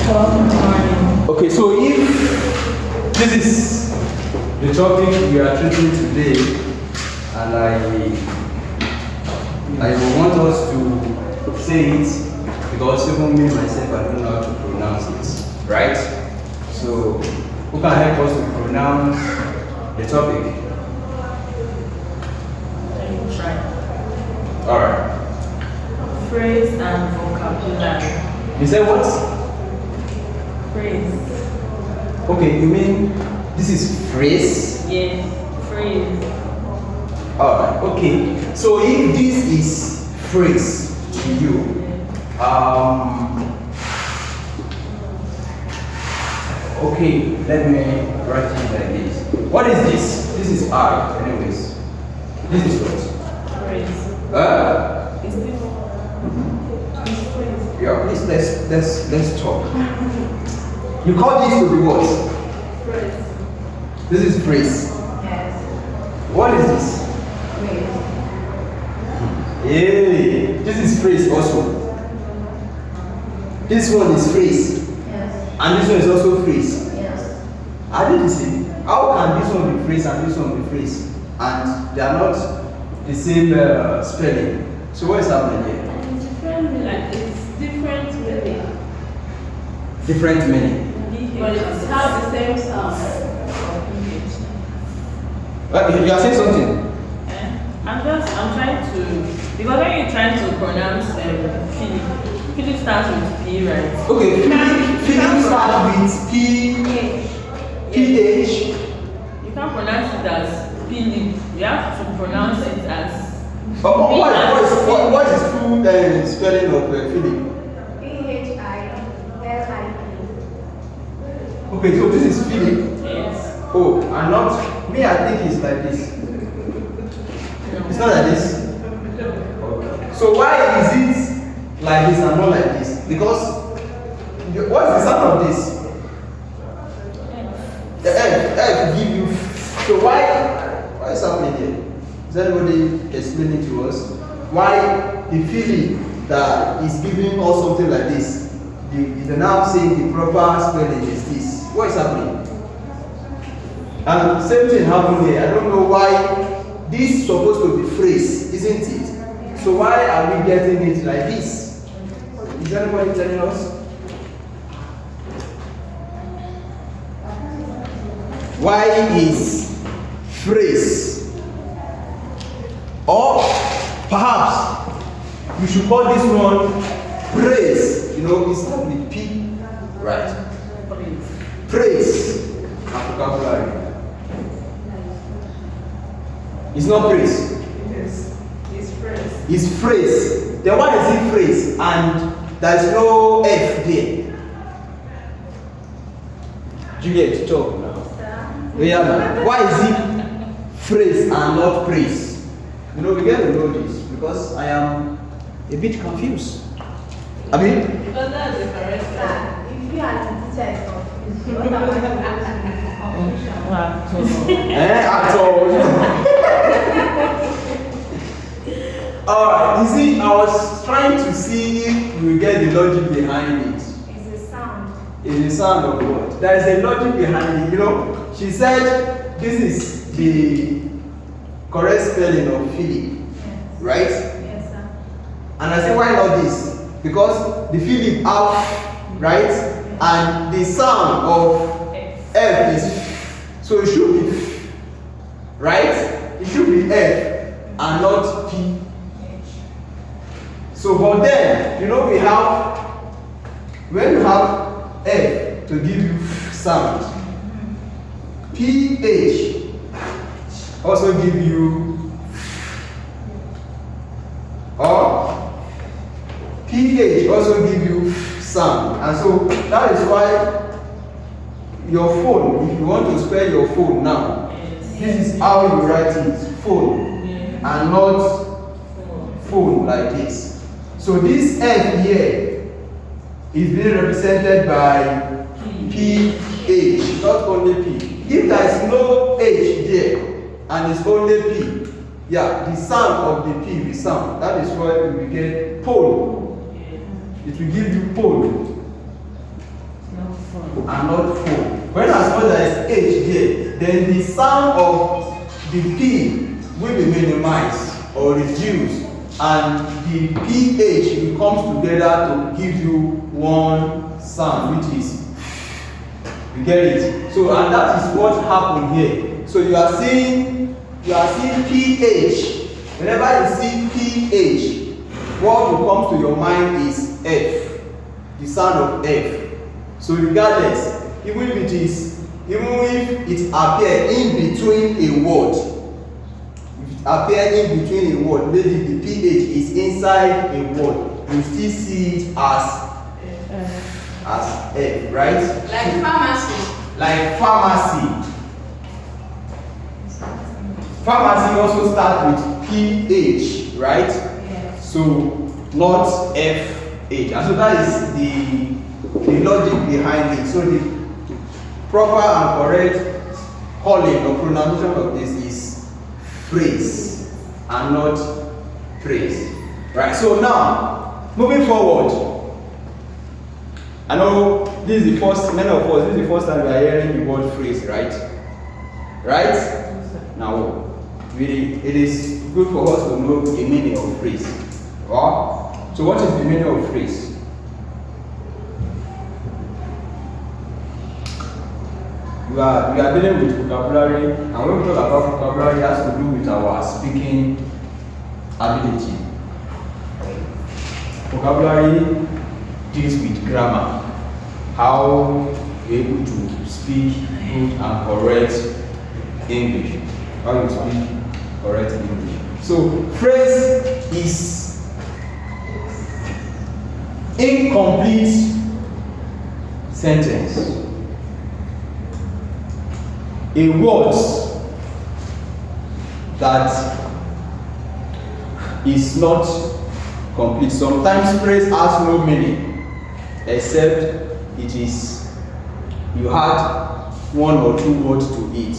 Okay, so if this is the topic we are treating today, and I want us to say it because even me myself I don't know how to pronounce it, right? So who can help us to pronounce the topic? Try. Alright. Phrase and vocabulary. You said what? Phrase. Okay, you mean this is phrase? Yes, phrase. Alright, okay. So if this is phrase to you, okay, let me write it like this. What is this? This is I, anyways. This is what? Phrase. Is this phrase? Yeah, please let's talk. You call this to be what? Phrase. This is phrase. Yes. What is this? Phrase. Hey, this is phrase also. This one is phrase. Yes. And this one is also phrase. Yes. Are they the same? How can this one be phrase and this one be phrase? And they are not the same spelling. So what is happening here? It's different, like it's different meaning. Different meaning. But it has the same sound. You are saying something? I'm trying to, because when you're trying to pronounce Philip starts with P, right? Okay, Philip starts with P, PH. You can't pronounce it as Philip. You have to pronounce it as. What is full spelling of Philip? Philip. Okay, so this is Philip. Yes. Oh, and not me. I think it's like this. It's not like this. Okay. So why is it like this and not like this? Because what is the sound of this? The F give you. So why is happening here? Is anybody explaining to us why the feeling that is giving us something like this? The now saying the proper spelling is this. What is happening? And same thing happened here. I don't know why this is supposed to be phrase, isn't it? So why are we getting it like this? Is anybody telling us? Why is phrase? Or perhaps you should call this one praise. You know, it starts with P, right? Praise and vocabulary. It's not praise. Yes. It's phrase. It's phrase. Then why is it phrase and there is no F there? Juliet, talk now. Yeah, why is it phrase and not praise? You know, we get to know this because I am a bit confused. I mean, Because that's the correct sound. If you are the teacher is confused, what am I at all. Alright, you see, I was trying to see if we get the logic behind it. It's a sound. It's the sound of what? There is a logic behind it. You know, she said this is the correct spelling of Philip, Yes. right? Yes, sir. And I say, why not this? Because the Philip have, right? And the sound of F is F. So it should be F, right? It should be F and not P. So but then, you know, we have, when you have F to give you sound, PH also give you, or PH also give you sound. And so that is why your phone, if you want to spell your phone now, this is how you write it, phone, and not phone like this. So this F here is being represented by PH, not only P. If there is no H there and it's only P, yeah, the sound of the P will sound. That is why we get pole. It will give you pole. and not 4. When as much as H there, then the sound of the P will be minimized or reduced, and the PH will come together to give you one sound, which is, you get it? So, and that is what happened here. So you are seeing PH. Whenever you see PH, what will come to your mind is F, the sound of F. So regardless, even if it appears in between a word, if it appears in between a word, maybe the PH is inside a word, you still see it as F, right? Like pharmacy. Like pharmacy. Pharmacy also starts with PH, right? Yes. So not FH. And so that is the logic behind it. So the proper and correct calling or pronunciation of this is phrase and not praise. Right? So now, moving forward, I know this is the first, many of us, this is the first time we are hearing the word phrase, right? Right? Now, really, it is good for us to know the meaning of phrase. So what is the meaning of phrase? We are dealing with vocabulary, and when we talk about vocabulary, it has to do with our speaking ability. Vocabulary deals with grammar, how you're able to speak good and correct English, how you speak correct English. So phrase is incomplete sentence. A word that is not complete. Sometimes phrase has no meaning except it is you had one or two words to it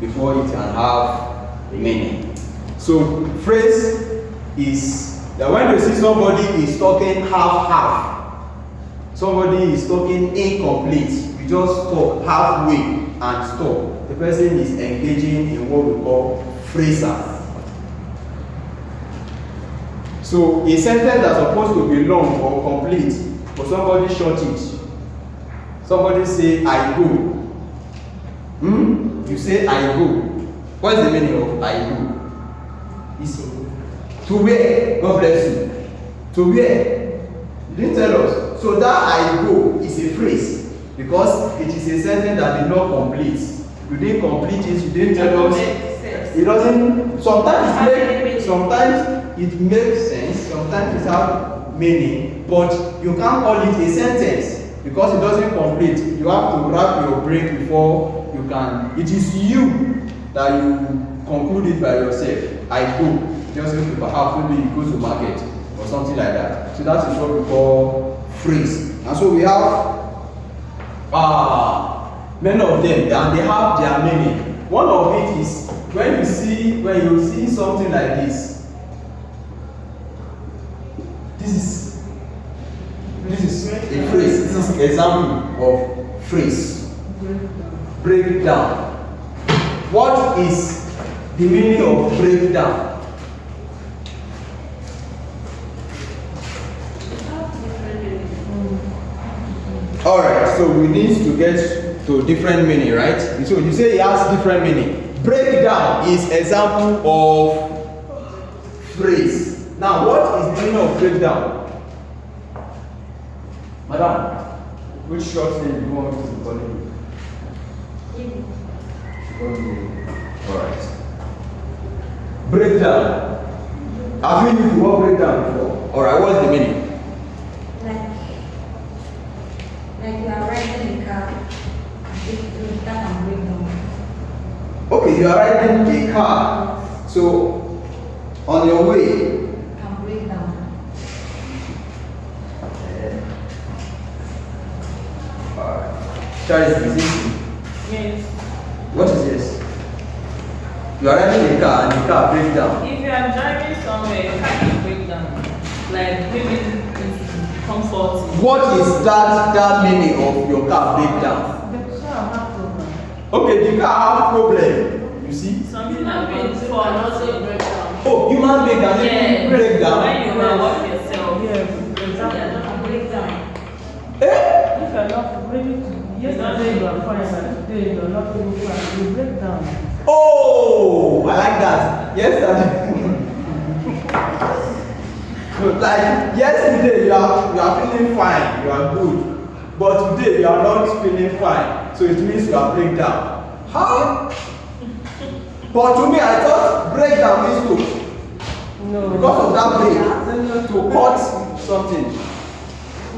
before it can have meaning. So phrase is that when you see somebody is talking half, somebody is talking incomplete, you just talk halfway and stop. The person is engaging in what we call phrasal. So a sentence that's supposed to be long or complete, but somebody short it. Somebody say I go. You say I go. What is the meaning of I go? It's to where? God bless you. To where? You didn't tell us. So that I go is a phrase because it is a sentence that did not complete. You didn't complete it. You didn't tell us. It doesn't. Sometimes it makes sense. Sometimes it has meaning, but you can't call it a sentence because it doesn't complete. You have to wrap your brain before you can. It is you that you conclude it by yourself. I go. Just if perhaps maybe you go to market or something like that. So that is what we call phrase. And so we have many of them, and they have their meaning. One of it is when you see something like this. This is a phrase. This is an example of phrase. Breakdown. What is the meaning of breakdown? Alright, so we need to get to different meaning, right? So you say it has different meaning. Breakdown is example of phrase. Now, what is the meaning of breakdown? Madam, which short name do you want me to call you? Alright. Breakdown. Have you used the word breakdown before? Alright, what's the meaning? Like you are riding a car, it can break down. Okay, you are riding a car, so on your way. Can break down. Alright. Charles, is this? Yes. What is this? You are riding a car and the car breaks down. If you are driving somewhere, you can't break down. Like maybe comforting. What is that meaning of your car breakdown? The car have problem. Okay, the car have problem. You see? Something that means for another breakdown. Oh, human being can Yeah, break down. when you work yourself. Yeah, breakdown. Eh? if you're not, maybe yesterday you are fine, and today you are not feeling fine, you break down. Oh, I like that. Yesterday. Like yesterday you are feeling fine, you are good. But today you are not feeling fine. So it means you are breakdown. How? But to me I thought breakdown means to No. because of that break to cut something.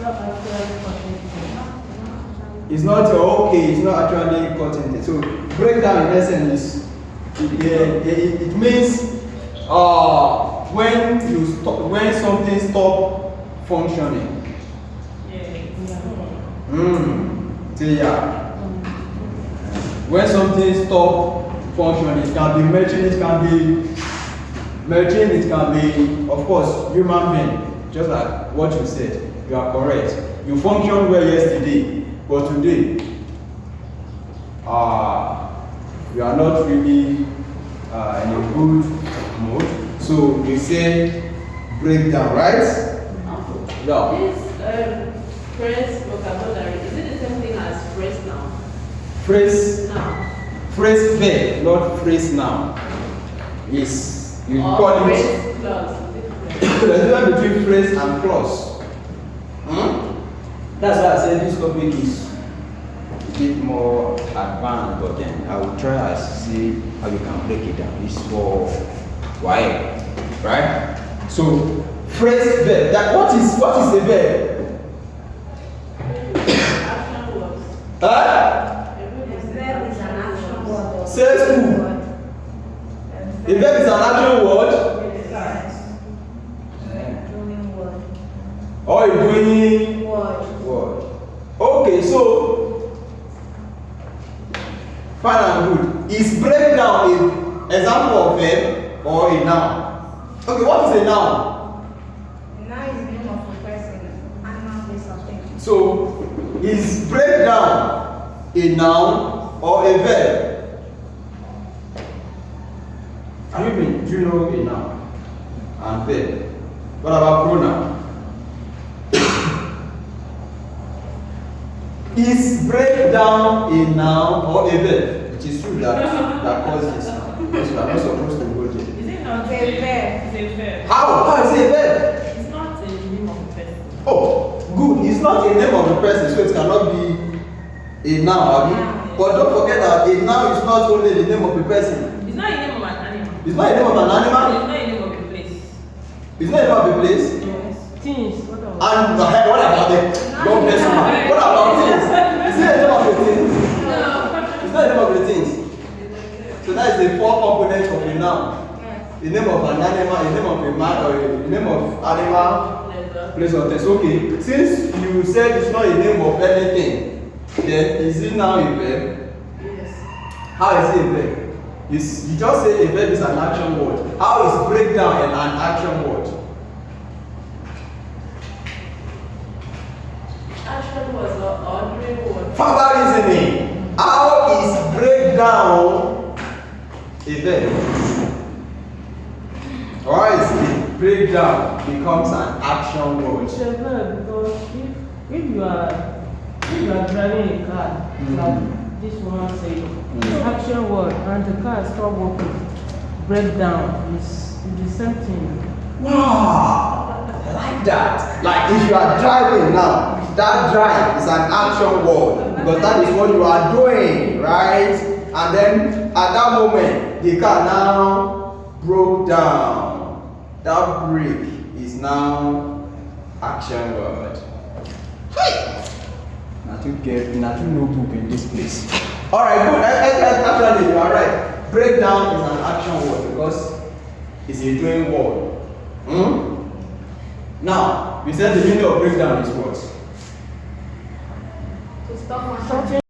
Not actually cutting. It's not okay, it's not actually cutting it. So breakdown in essence is it means when something stop functioning. So yeah. When something stop functioning, it can be merging, it can be of course human being, just like what you said. You are correct. You functioned well yesterday, but today you are not really in a good mood. So you say breakdown, right? Yeah. This phrase vocabulary, is it the same thing as phrase now? Phrase, Now. phrase verb, not phrase noun. Is you Or call it. phrase clause. Is it There's a difference between phrase and clause. That's why I said this topic is a bit more advanced, but then I will try and see how you can break it down. It's for why, right? So phrase verb. What is a verb? action words? Huh? The verb is an action word. Says who? A verb is an action word Doing word. or a doing Word. word. Okay, so fine and good. Is breakdown an example of verb or a noun? Okay, what is a noun? Now is the name of a person, animal, place, or thing. So is breakdown a noun or a verb? Do you know a noun and verb? What about pronoun? Is breakdown a noun or a verb? It is true that causes this now. Because you are not supposed to go there. Is it not It's a verb. It's a verb. How is it a verb? It's not a name of a person. Oh, good. It's not a name of a person, so it cannot be a noun, abi? But don't forget that a noun is not only the name of a person. It's not a name of an animal. It's not a name of an It's animal. not a name of a place. It's not a name of a place. Yes. Things, what about? And what about them? God bless you. What about things? Is it a name of a thing? No. It's not a name of a thing. So that is the four components of a noun. Yes. The name of an animal, the name of a man, or the name of animal, place or things. Okay, since you said it's not a name of anything, then is it now a verb? Yes. How is it a verb? You just say a verb is an action word. How is breakdown an action word? Action words or doing words. Further reasoning. How is breakdown a verb? Or is it breakdown becomes an action word? It's a verb because if you are driving a car, like this woman said, it's action word and the car is not working, breakdown is the same thing. Wow, I like that. Like if you are driving now, that drive is an action word because that is what you are doing, right? And then at that moment, the car now broke down. That brake is now action word. Hi. Nothing notebook in this place. All right, good. Actually, you are right. Breakdown is an action word because it's a doing word. Now, we said the meaning of breakdown is what? To stop